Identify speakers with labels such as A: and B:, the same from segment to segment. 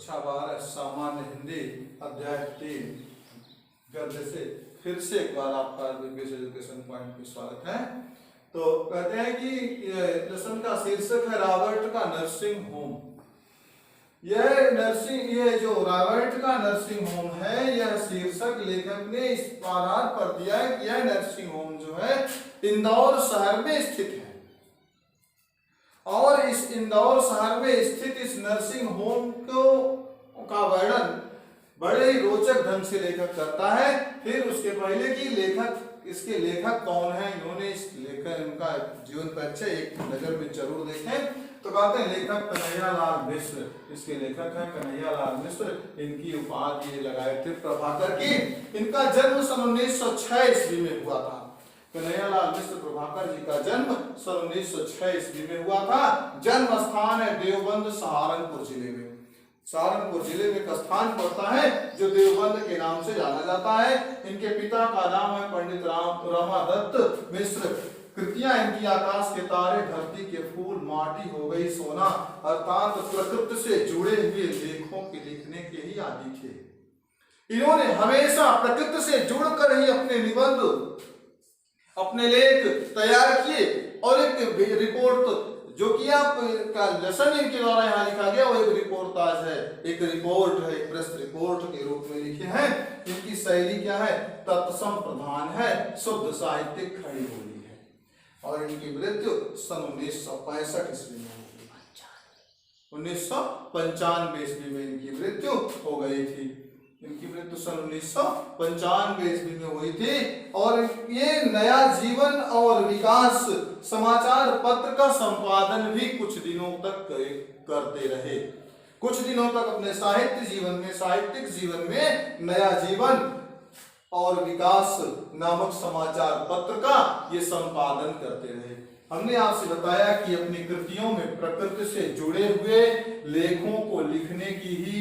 A: कक्षा 12 सामान्य हिंदी अध्याय 3 गद्य से फिर से एक बार आपका विवेश एजुकेशन पॉइंट में स्वागत है। तो कहते हैं कि लेसन का शीर्षक है रॉबर्ट का नर्सिंग होम। ये जो रॉबर्ट का नर्सिंग होम है, यह शीर्षक लेखक ने इस आधार पर दिया है कि यह नर्सिंग होम जो है इंदौर शहर में स्थित है और इस इंदौर शहर में स्थित इस नर्सिंग होम का वर्णन बड़े ही रोचक ढंग से लेखक करता है। फिर उसके पहले कि इसके लेखक कौन है, इन्होंने इनका जीवन परिचय एक नजर में जरूर देखें। तो कहते हैं लेखक कन्हैयालाल मिश्र, इसके लेखक हैं कन्हैयालाल मिश्र। इनकी उपाधि ये लगाए थे प्रभाकर की। इनका जन्म सन 1906 ईस्वी में हुआ था। कन्हैयालाल मिश्र प्रभाकर जी का जन्म सन 1906 ईस्वी में हुआ था। जन्म स्थान है देवबंद सहारनपुर जिले में। सहारनपुर जिले में एक स्थान पड़ता है जो देवबंद के नाम से जाना जाता है। इनके पिता का नाम है पंडित रामादत्त मिश्र। कृतियां इनकी आकाश के तारे, धरती के फूल, माटी हो गई सोना, अर्थात प्रकृति से जुड़े हुए लेखों के लिखने के ही आदि थे। इन्होंने हमेशा प्रकृति से जुड़कर ही अपने निबंध, अपने लेख तैयार किए और एक रिपोर्ट जो कि आपका लेसन इनके द्वारा यहाँ लिखा गया वो एक रिपोर्टाज है, एक रिपोर्ट है, एक प्रेस रिपोर्ट के रूप में लिखे हैं। इनकी शैली क्या है? तत्सम प्रधान है, शुद्ध साहित्यिक खड़ी बोली है और इनकी मृत्यु सन 1965 ईस्वी में हुई। 1995 ईस्वी में इनकी मृत्यु हो गई थी। इनकी मृत्यु सन 1995 ईस्वी में हुई थी और ये नया जीवन और विकास समाचार पत्र का संपादन भी कुछ दिनों तक करते रहे। कुछ दिनों तक अपने साहित्यिक जीवन में नया जीवन और विकास नामक समाचार पत्र का ये संपादन करते रहे। हमने आपसे बताया कि अपनी कृतियों में प्रकृति से जुड़े हुए लेखों को लिखने की ही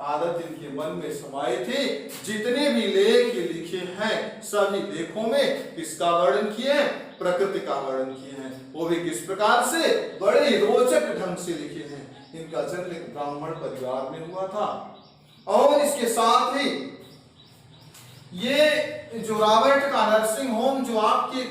A: आदत इनके मन में समाई थी। जितने भी लेख लिखे हैं सभी लेखों में किसका वर्णन किए हैं? प्रकृति का वर्णन किए हैं। वो भी किस प्रकार से? बड़े रोचक ढंग से लिखे हैं। इनका जन्म एक ब्राह्मण परिवार में हुआ था और इसके साथ ही ये जो रॉबर्ट का नर्सिंग होम जो आपकी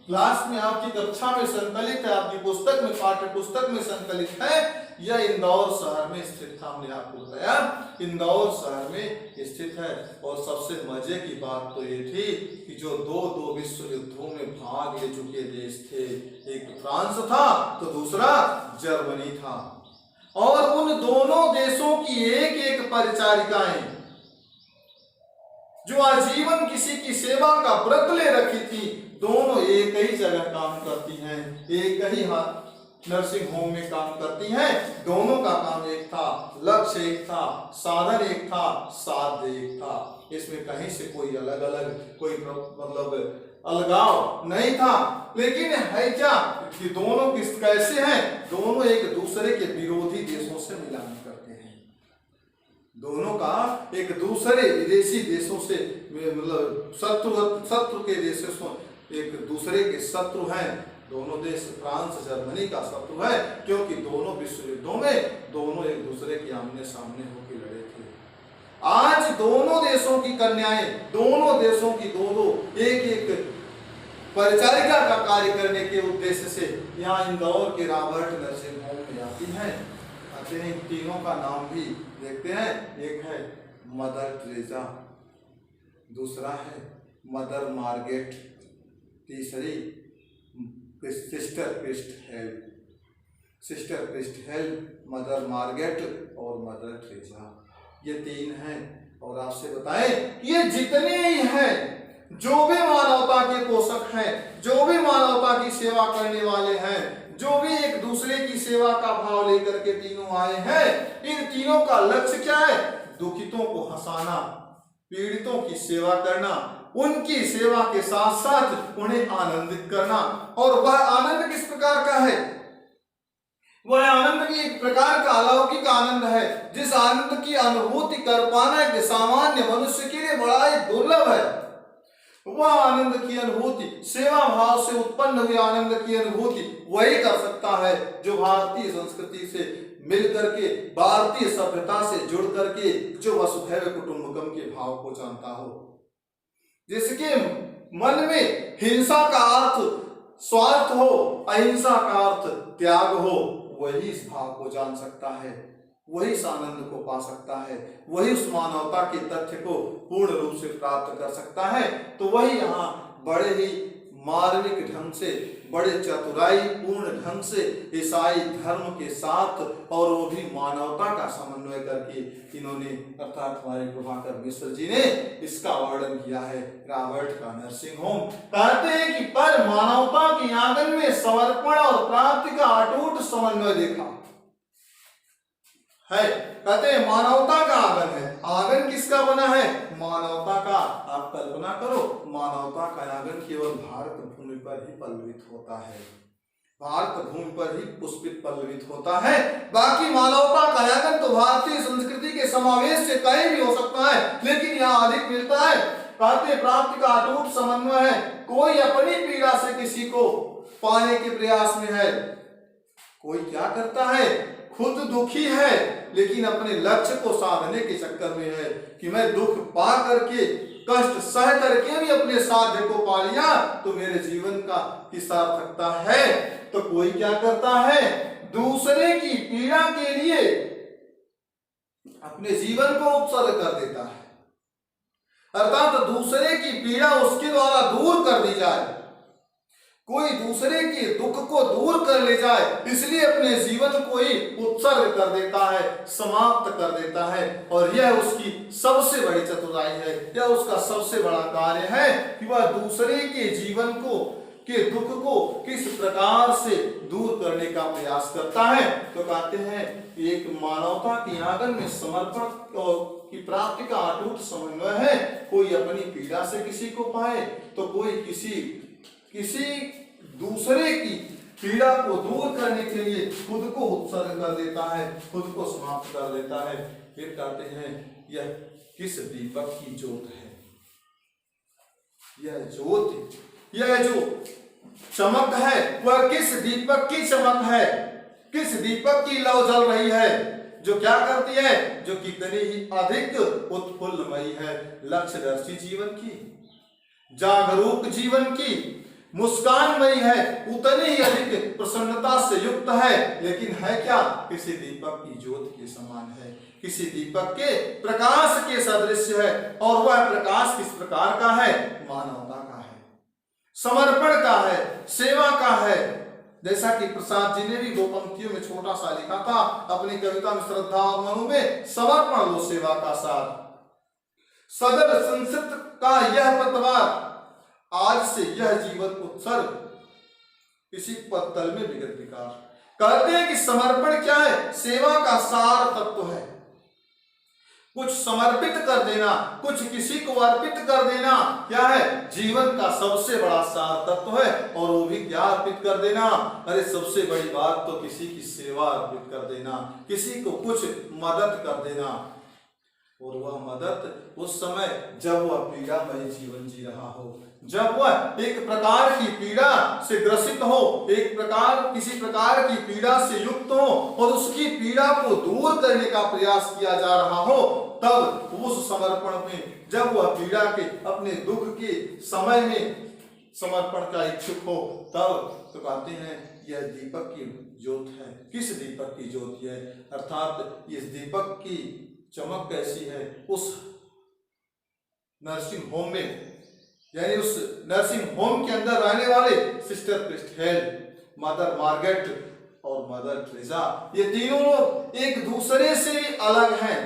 A: क्लास में, आपकी कक्षा में संकलित है, आपकी पुस्तक में, पाठ्य पुस्तक में संकलित है, यह इंदौर शहर में स्थित था। हमने आपको बताया इंदौर शहर में स्थित है। और सबसे मजे की बात तो ये थी कि जो दो विश्व युद्धों में भाग ले चुके देश थे, एक फ्रांस था तो दूसरा जर्मनी था, और उन दोनों देशों की एक एक परिचारिकाएं जो आजीवन किसी की सेवा का व्रत ले रखी थी, दोनों एक ही जगह काम करती हैं, एक ही नर्सिंग होम में काम करती हैं। दोनों का काम एक था, लक्ष्य एक था, साधन एक था, साध्य एक था। इसमें कहीं से कोई अलग अलग कोई मतलब अलगाव नहीं था। लेकिन है क्या कि दोनों कैसे हैं? दोनों एक दूसरे के विरोधी देशों से मिलान करते हैं। दोनों का एक दूसरे विदेशी देशों से मतलब शत्रु के देशों से एक दूसरे के शत्रु हैं। दोनों देश फ्रांस जर्मनी का शत्रु है क्योंकि दोनों विश्व युद्धों में दोनों एक दूसरे के आमने सामने होकर लड़े थे। आज दोनों देशों की कन्याएं, दोनों देशों की दो एक परिचारिका का कार्य करने के उद्देश्य से यहाँ इंदौर के रॉबर्ट नर्सिंग होम में आती हैं। आते हैं, तीनों का नाम भी देखते हैं। एक है मदर टेरेसा, दूसरा है मदर मार्गरेट, तीसरी sister Christ help, mother Margaret और मदर टेरेसा, ये तीन हैं। और आपसे बताएं ये जितने ही हैं, जो भी मानवता के पोषक हैं, जो भी मानवता की सेवा करने वाले हैं, जो भी एक दूसरे की सेवा का भाव लेकर के तीनों आए हैं, इन तीनों का लक्ष्य क्या है? दुखितों को हंसाना, पीड़ितों की सेवा करना, उनकी सेवा के साथ साथ उन्हें आनंदित करना। और वह आनंद किस प्रकार का है? वह आनंद भी एक प्रकार का अलौकिक आनंद है, जिस आनंद की अनुभूति कर पाना एक सामान्य मनुष्य के लिए बड़ा ही दुर्लभ है। वह आनंद की अनुभूति, सेवा भाव से उत्पन्न हुई आनंद की अनुभूति वही कर सकता है जो भारतीय संस्कृति से मिल करके भारतीय सभ्यता से जुड़ करके जो वसुधैव कुटुंबकम के भाव को जानता हो, जिसके मन में हिंसा का अर्थ स्वार्थ हो, अहिंसा का अर्थ त्याग हो, वही इस भाव को जान सकता है, वही इस आनंद को पा सकता है, वही उस मानवता के तथ्य को पूर्ण रूप से प्राप्त कर सकता है। तो वही यहाँ बड़े ही मार्मिक ढंग से, बड़े चतुराई पूर्ण ढंग से ईसाई धर्म के साथ, और वो भी मानवता का समन्वय करके इन्होंने अर्थात हमारे प्रभाकर मिश्र जी ने इसका वर्णन किया है। रॉबर्ट का नर्सिंग होम कहते हैं कि पर मानवता के आंगन में समर्पण और प्राप्ति का अटूट समन्वय देखा है। कहते हैं मानवता का आंगन है। आंगन किसका बना है? मानवता का। आप कल्पना करो, मानवता का आंगन केवल भारत भूमि पर ही पल्लवित होता है, भारत भूमि पर ही पुष्पित पल्लवित होता है। बाकी मानवता का आंगन तो भारतीय संस्कृति के समावेश से कहीं भी हो सकता है, लेकिन यहाँ अधिक मिलता है। कहते प्राप्ति का अटूट समन्वय है। कोई अपनी पीड़ा से किसी को पाने के प्रयास में है, कोई क्या करता है, खुद दुखी है लेकिन अपने लक्ष्य को साधने के चक्कर में है कि मैं दुख पा करके, कष्ट सह करके भी अपने साध्य को पा लिया तो मेरे जीवन का की सार्थकता है। तो कोई क्या करता है, दूसरे की पीड़ा के लिए अपने जीवन को उत्सर्ग कर देता है, अर्थात दूसरे की पीड़ा उसके द्वारा दूर कर दी जाए, कोई दूसरे के दुख को दूर कर ले जाए, इसलिए अपने जीवन को ही उत्सर्ग कर देता है, समाप्त कर देता है। और यह उसकी सबसे बड़ी चतुराई है, यह उसका सबसे बड़ा कार्य है कि वह दूसरे के जीवन को के दुख को किस प्रकार से दूर करने का प्रयास करता है। तो कहते हैं एक मानवता के आंगन में समर्पण की प्राप्ति का अटूट समन्वय है। कोई अपनी पीड़ा से किसी को पाए तो कोई किसी दूसरे की पीड़ा को दूर करने के लिए खुद को उत्सर्ग कर देता है, खुद को समाप्त कर देता है। फिर कहते हैं यह किस दीपक की ज्योत है, यह ज्योत, यह जो चमक है वह किस दीपक की चमक है, किस दीपक की लौ जल रही है, जो क्या करती है, जो कितनी ही अधिक उत्फुल्लमयी है, लक्ष्यदर्शी जीवन की, जागरूक जीवन की, मुस्कानमयी है, उतनी ही अधिक प्रसन्नता से युक्त है। लेकिन है क्या, किसी दीपक की ज्योत के समान है, किसी दीपक के प्रकाश के सदृश है। और वह प्रकाश किस प्रकार का है, मानवता का है, समर्पण का है, सेवा का है। जैसा कि प्रसाद जी ने भी 2 पंक्तियों में छोटा सा लिखा था अपनी कविता में, श्रद्धा और मनु में, समर्पण लो सेवा का साथ, सदर संस्कृत का यह पतवार, आज से यह जीवन उत्सर्ग इसी पत्तल में विगत विकार। कहते हैं कि समर्पण क्या है, सेवा का सार तत्व है। कुछ समर्पित कर देना, कुछ किसी को अर्पित कर देना क्या है, जीवन का सबसे बड़ा सार तत्व है। और वो भी क्या अर्पित कर देना, अरे सबसे बड़ी बात तो किसी की सेवा अर्पित कर देना, किसी को कुछ मदद कर देना। और वह मदद उस समय जब वह पीड़ामय जीवन जी रहा हो, जब वह एक प्रकार की पीड़ा से ग्रसित हो, किसी प्रकार की पीड़ा से युक्त हो और उसकी पीड़ा को दूर करने का प्रयास किया जा रहा हो, तब उस समर्पण में, जब वह पीड़ा के अपने दुख के समय में समर्पण का इच्छुक हो, तब तो कहते हैं यह दीपक की ज्योत है। किस दीपक की ज्योत है, अर्थात इस दीपक की चमक कैसी है, उस नर्सिंग होम में, यानी उस नर्सिंग होम के अंदर रहने वाले सिस्टर क्रिस्टेल, मदर मार्गरेट और मदर ट्रेजा, ये तीनों लोग एक दूसरे से अलग हैं।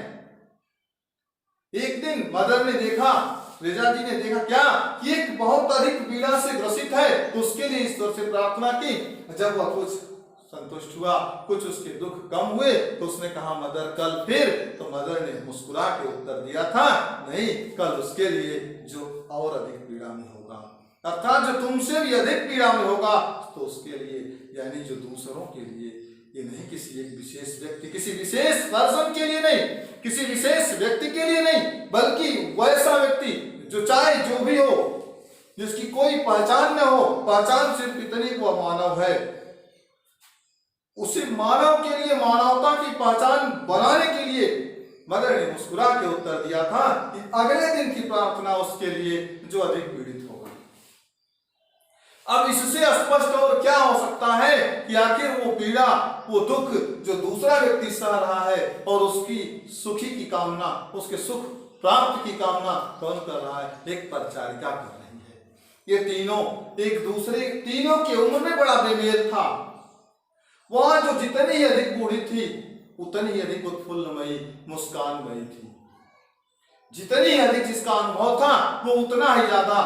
A: एक दिन मदर ने देखा, ट्रेजा जी ने देखा क्या कि एक बहुत अधिक पीड़ा से ग्रसित है, तो उसके लिए ईश्वर से प्रार्थना की। जब वह कुछ संतुष्ट हुआ, कुछ उसके दुख कम हुए, तो उसने कहा मदर कल फिर, तो मदर ने मुस्कुरा के उत्तर दिया था, नहीं, कल उसके लिए जो और अधिक पीड़ा में होगा, अर्थात जो तुमसे भी अधिक पीड़ा में होगा, तो उसके लिए, यानी जो दूसरों के लिए, ये नहीं किसी एक विशेष व्यक्ति, किसी विशेष पर्सन के लिए नहीं, किसी विशेष व्यक्ति के लिए नहीं, बल्कि वैसा व्यक्ति जो चाहे जो भी हो, जिसकी कोई पहचान न हो, पहचान सिर्फ इतनी को मानव है, उसी मानव के लिए, मानवता की पहचान बनाने के लिए मदर ने मुस्कुरा के उत्तर दिया था कि अगले दिन की प्रार्थना उसके लिए जो अधिक पीड़ित होगा। अब इससे स्पष्ट और क्या हो सकता है कि आखिर वो पीड़ा, वो दुख जो दूसरा व्यक्ति सह रहा है और उसकी सुखी की कामना, उसके सुख प्राप्त की कामना कौन कर रहा है? एक परिचारिका कर रही है। ये तीनों एक दूसरे, तीनों की उम्र में बड़ा बेमेल था। वहां जो जितनी ही अधिक बूढ़ी थी उतनी ही अधिक उत्फुल्लमयी, मुस्कानमयी थी। जितनी ही अधिक जिसका अनुभव था वो उतना ही ज्यादा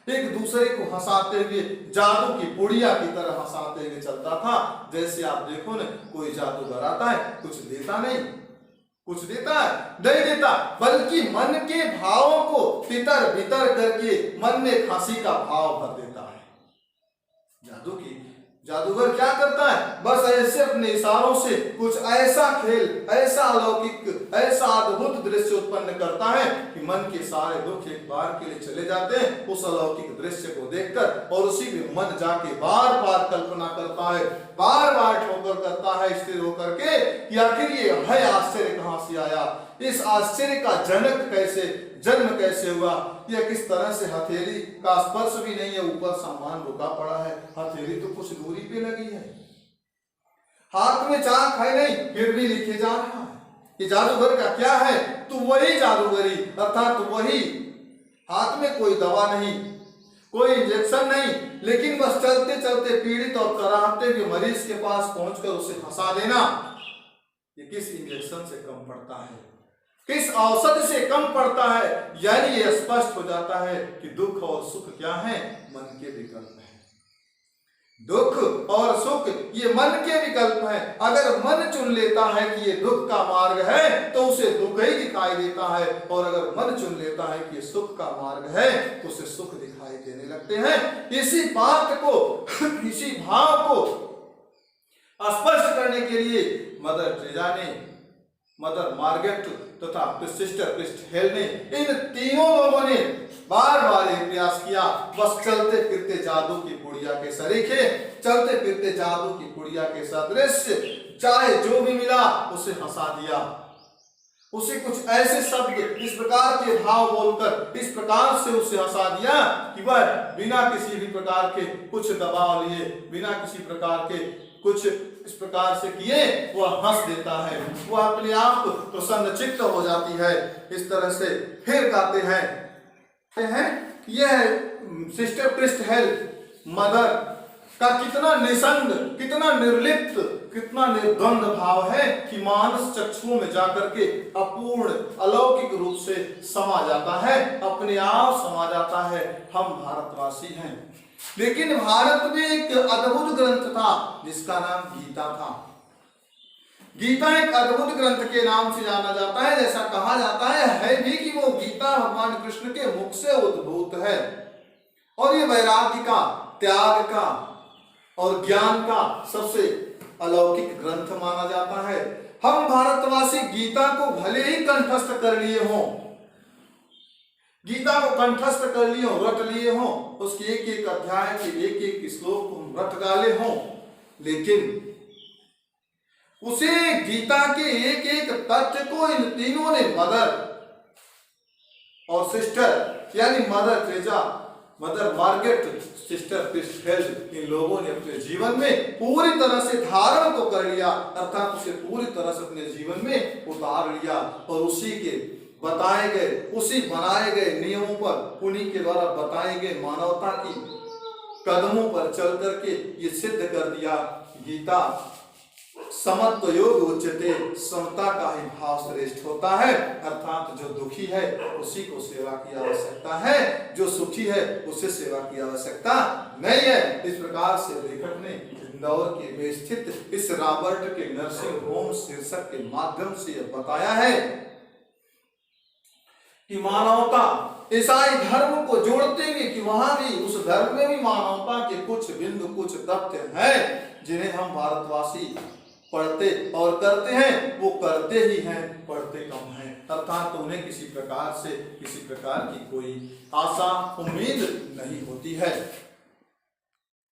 A: एक दूसरे को हंसाते हुए, जादू की पुड़िया की तरह हंसाते हुए चलता था। जैसे आप देखो ना, कोई जादूगर आता है, कुछ देता नहीं, कुछ देता है नहीं देता, बल्कि मन के भावों को तितर बितर करके मन में हंसी का भाव भर देता है। जादूगर क्या करता है? बस ऐसे अपने इशारों से कुछ ऐसा खेल, ऐसा अलौकिक, ऐसा अद्भुत दृश्य उत्पन्न करता है कि मन के सारे दुख एक बार के लिए चले जाते हैं उस अलौकिक दृश्य को देखकर, और उसी में मन जाके बार बार कल्पना करता है, बार बार ठोकर करता है स्थिर होकर के कि आखिर ये है आश्चर्य कहां से आया, इस आश्चर्य का जनक कैसे, जन्म कैसे हुआ, यह किस तरह से हथेली का स्पर्श भी नहीं है, ऊपर सामान रुका पड़ा है, हथेली तो कुछ दूरी पे लगी है, हाथ में चाक है नहीं, फिर भी लिखे जा रहा है। ये जादूगर का क्या है? तो वही जादूगरी, अर्थात वही, हाथ में कोई दवा नहीं, कोई इंजेक्शन नहीं, लेकिन बस चलते चलते पीड़ित और कराहते हुए मरीज के पास पहुंचकर उसे हंसा देना, ये किस इंजेक्शन से कम पड़ता है, किस औषधि से कम पड़ता है? यानी ये स्पष्ट हो जाता है कि दुख और सुख क्या है? मन के विकल्प है। दुख और सुख ये मन के विकल्प है। अगर मन चुन लेता है कि ये दुख का मार्ग है तो उसे दुख ही दिखाई देता है, और अगर मन चुन लेता है कि ये सुख का मार्ग है तो उसे सुख दिखाई देने लगते हैं। इसी बात को, इसी भाव को स्पष्ट करने के लिए मदर टेरेसा ने, मदर मार्गरेट तथा सिस्टर क्रिस्ट हेल ने, इन तीनों लोगों ने बार बार ये प्रयास किया, बस चलते फिरते जादू की पुड़िया के सरीखे, चलते फिरते जादू की पुड़िया के सदृश, चाहे जो भी मिला उसे हंसा दिया, उसे कुछ ऐसे शब्द, इस प्रकार के भाव बोलकर इस प्रकार से उसे हंसा दिया कि वह बिना किसी भी प्रकार के कुछ दबाव लिए, बिना किसी प्रकार के कुछ इस प्रकार से किए वह हंस देता है, वह अपने आप प्रसन्न चित्त हो जाती है। इस तरह से फिर गाते हैं यह सिस्टर क्रिस्ट हेल मदर का कितना निसंग, कितना निर्लिप्त, कितना निर्द्वंद भाव है कि मानस चक्षुओं में जाकर के अपूर्ण अलौकिक रूप से समा जाता है, अपने आप समा जाता है। हम भारतवासी हैं, लेकिन भारत में एक अद्भुत ग्रंथ था जिसका नाम गीता था। गीता एक अद्भुत ग्रंथ के नाम से जाना जाता है। जैसा कहा जाता है भी कि वो गीता भगवान कृष्ण के मुख से उद्भूत है, और ये वैराग्य का, त्याग का और ज्ञान का सबसे अलौकिक ग्रंथ माना जाता है। हम भारतवासी गीता को भले ही कंठस्थ कर लिए हों, गीता को कंठस्थ कर लिए हों, रट लिए हों, उसके एक एक अध्याय के एक एक श्लोक को हम रट डाले हों, लेकिन उसे गीता के एक एक तथ्य को इन तीनों ने, मदर और सिस्टर यानी mother Teresa, mother Margaret, sister क्रिस्ट हेल, इन लोगों ने अपने जीवन में पूरी तरह से धारण तो कर लिया, अर्थात उसे पूरी तरह से अपने जीवन में उतार लिया, और उसी के बताए गए, उसी बनाए गए नियमों पर, उन्हीं के द्वारा बताए गए मानवता की कदमों पर चल करके ये सिद्ध कर दिया। गीता समत्व योग उच्चते, समता का ही भाव श्रेष्ठ होता है, अर्थात जो दुखी है उसी को सेवा की आवश्यकता है, जो सुखी है उसे सेवा की आवश्यकता नहीं है। इस प्रकार से लेखक ने इंदौर के में स्थित इस रॉबर्ट के नर्सिंग होम शीर्षक के माध्यम से यह बताया है कि मानवता, ईसाई धर्म को जोड़ते हुए कि वहां भी, उस धर्म में भी मानवता के कुछ बिंदु, कुछ तथ्य हैं जिन्हें हम भारतवासी पढ़ते और करते हैं, वो करते ही हैं, पढ़ते कम हैं, अर्थात तो उन्हें किसी प्रकार से, किसी प्रकार की कोई आशा, उम्मीद नहीं होती है।